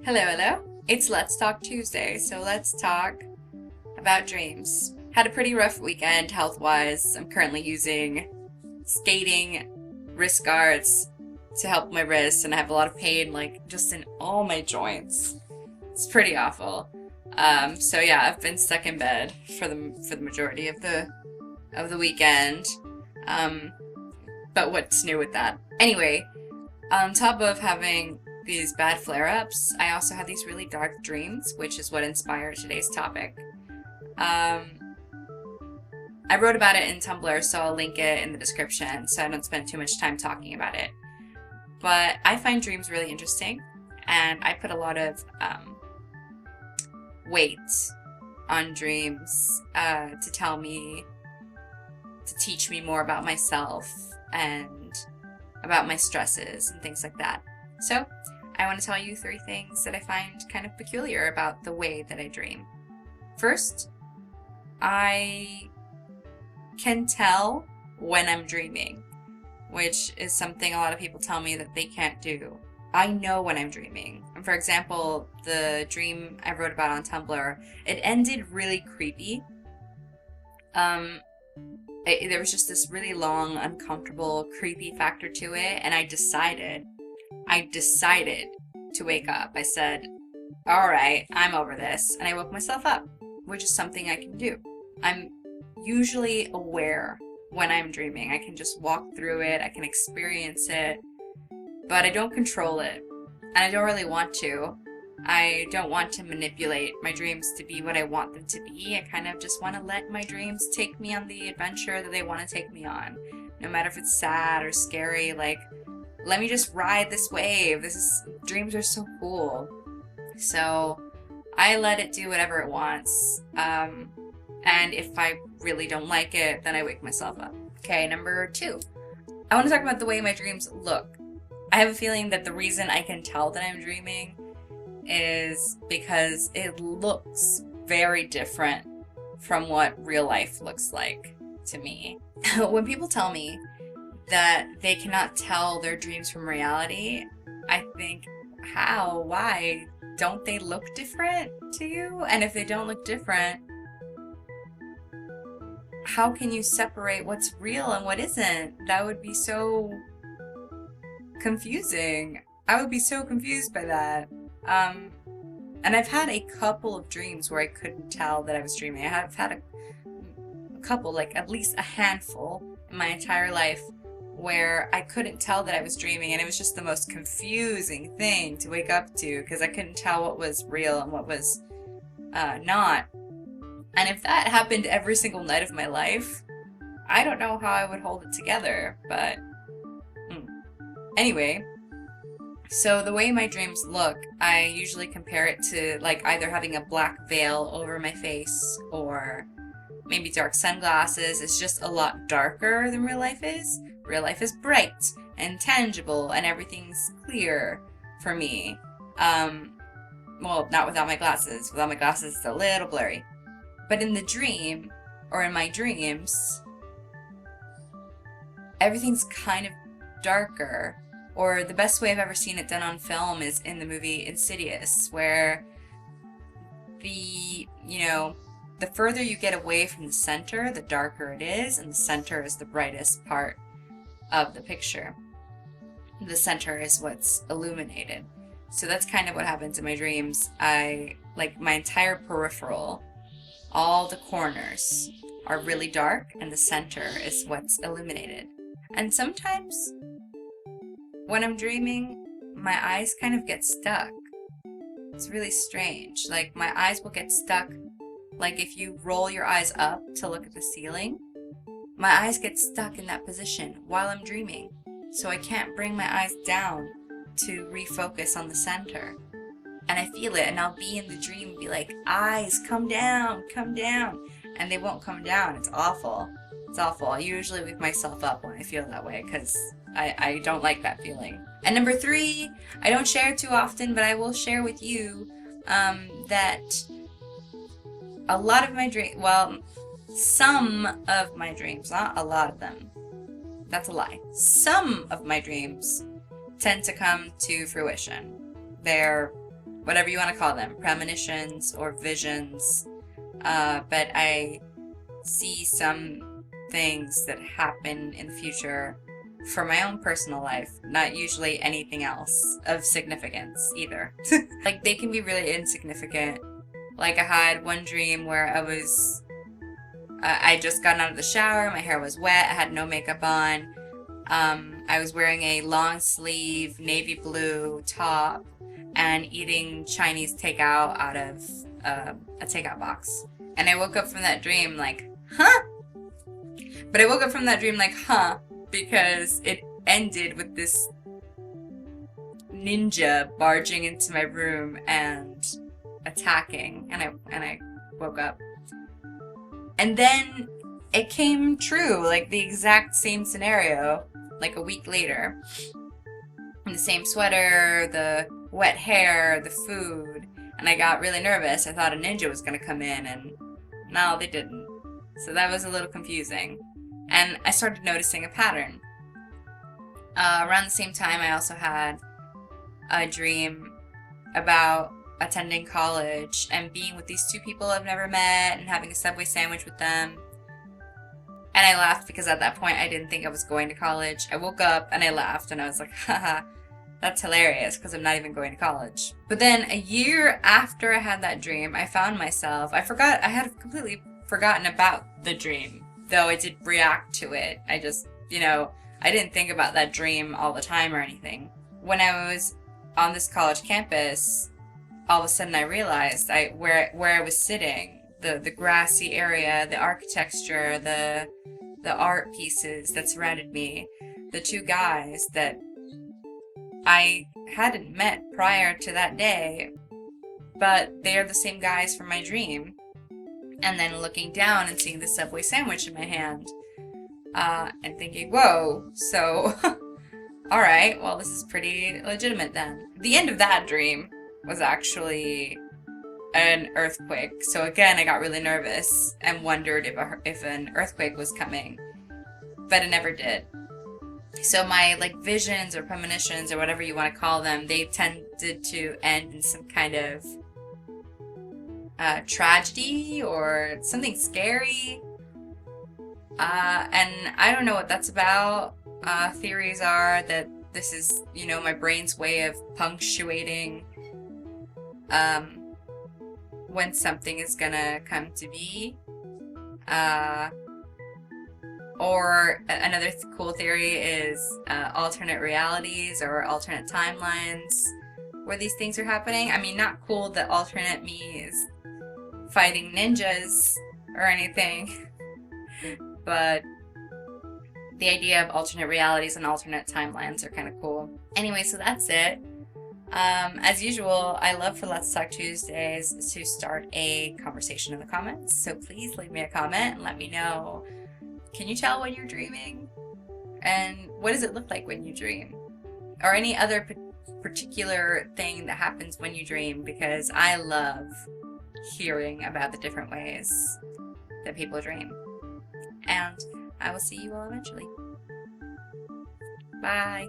Hello, hello. It's Let's Talk Tuesday, so let's talk about dreams. Had a pretty rough weekend health-wise. I'm currently using skating wrist guards to help my wrists, and I have a lot of pain, like, just in all my joints. It's pretty awful. So yeah, I've been stuck in bed for the majority of the weekend. Um, but what's new with that? Anyway, on top of having these bad flare-ups, I also had these really dark dreams, which is what inspired today's topic. I wrote about it in Tumblr, so I'll link it in the description so I don't spend too much time talking about it. But I find dreams really interesting, and I put a lot of weight on dreams to teach me more about myself and about my stresses and things like that. So, I want to tell you 3 things that I find kind of peculiar about the way that I dream. First, I can tell when I'm dreaming, which is something a lot of people tell me that they can't do. I know when I'm dreaming. And for example, the dream I wrote about on Tumblr, it ended really creepy. There was just this really long, uncomfortable, creepy factor to it, and I decided to wake up. I said, all right, I'm over this, and I woke myself up, which is something I can do. I'm usually aware when I'm dreaming. I can just walk through it, I can experience it, but I don't control it, and I don't really want to. I don't want to manipulate my dreams to be what I want them to be. I kind of just want to let my dreams take me on the adventure that they want to take me on. No matter if it's sad or scary, like, let me just ride this wave. Dreams are so cool. So I let it do whatever it wants. And if I really don't like it, then I wake myself up. Okay, number 2. I want to talk about the way my dreams look. I have a feeling that the reason I can tell that I'm dreaming is because it looks very different from what real life looks like to me. When people tell me that they cannot tell their dreams from reality, I think, how? Why? Don't they look different to you? And if they don't look different, how can you separate what's real and what isn't? That would be so confusing. I would be so confused by that. And I've had a couple of dreams where I couldn't tell that I was dreaming. I have had a couple, like at least a handful in my entire life, where I couldn't tell that I was dreaming, and it was just the most confusing thing to wake up to because I couldn't tell what was real and what was not. And if that happened every single night of my life, I don't know how I would hold it together, but anyway. So the way my dreams look, I usually compare it to like either having a black veil over my face or maybe dark sunglasses. It's just a lot darker than real life is. Real life is bright and tangible and everything's clear for me. Well, not without my glasses. Without my glasses, it's a little blurry. But in the dream, or in my dreams, everything's kind of darker. Or the best way I've ever seen it done on film is in the movie Insidious, where the further you get away from the center, the darker it is, and the center is the brightest part of the picture. The center is what's illuminated. So that's kind of what happens in my dreams. Like my entire peripheral, all the corners are really dark, and the center is what's illuminated. And sometimes when I'm dreaming, my eyes kind of get stuck. It's really strange. Like, my eyes will get stuck. Like, if you roll your eyes up to look at the ceiling, my eyes get stuck in that position while I'm dreaming. So I can't bring my eyes down to refocus on the center. And I feel it, and I'll be in the dream and be like, eyes, come down, come down. And they won't come down. It's awful. It's awful. I usually wake myself up when I feel that way because I don't like that feeling. And number 3, I don't share too often, but I will share with you that a lot of my dreams, well, some of my dreams, not a lot of them, that's a lie. Some of my dreams tend to come to fruition. They're whatever you want to call them, premonitions or visions. But I see some things that happen in the future for my own personal life, not usually anything else of significance either. Like, they can be really insignificant. Like, I had one dream where I just gotten out of the shower, my hair was wet, I had no makeup on. I was wearing a long sleeve navy blue top and eating Chinese takeout out of a takeout box. And I woke up from that dream like, huh? But I woke up from that dream like, huh? Because it ended with this ninja barging into my room and attacking, and I woke up. And then it came true, like the exact same scenario, like a week later. And the same sweater, the wet hair, the food, and I got really nervous. I thought a ninja was gonna come in, and no, they didn't. So that was a little confusing. And I started noticing a pattern. Around the same time, I also had a dream about attending college and being with these two people I've never met and having a Subway sandwich with them. And I laughed because at that point I didn't think I was going to college. I woke up and I laughed and I was like, haha, that's hilarious because I'm not even going to college. But then a year after I had that dream, I found myself, I had completely forgotten about the dream, though I did react to it. I just, I didn't think about that dream all the time or anything. When I was on this college campus, all of a sudden I realized where I was sitting, the grassy area, the architecture, the art pieces that surrounded me, the two guys that I hadn't met prior to that day, but they are the same guys from my dream. And then looking down and seeing the Subway sandwich in my hand, and thinking, whoa, so, alright, well, this is pretty legitimate then. The end of that dream was actually an earthquake. So again, I got really nervous and wondered if an earthquake was coming, but it never did. So my visions or premonitions or whatever you want to call them, they tended to end in some kind of tragedy or something scary. And I don't know what that's about. Theories are that this is, my brain's way of punctuating when something is gonna come to be. Or another cool theory is alternate realities or alternate timelines where these things are happening. I mean, not cool that alternate me is fighting ninjas or anything, but the idea of alternate realities and alternate timelines are kind of cool. Anyway, so that's it. As usual, I love for Let's Talk Tuesdays to start a conversation in the comments, so please leave me a comment and let me know, can you tell when you're dreaming? And what does it look like when you dream? Or any other particular thing that happens when you dream, because I love hearing about the different ways that people dream. And I will see you all eventually. Bye.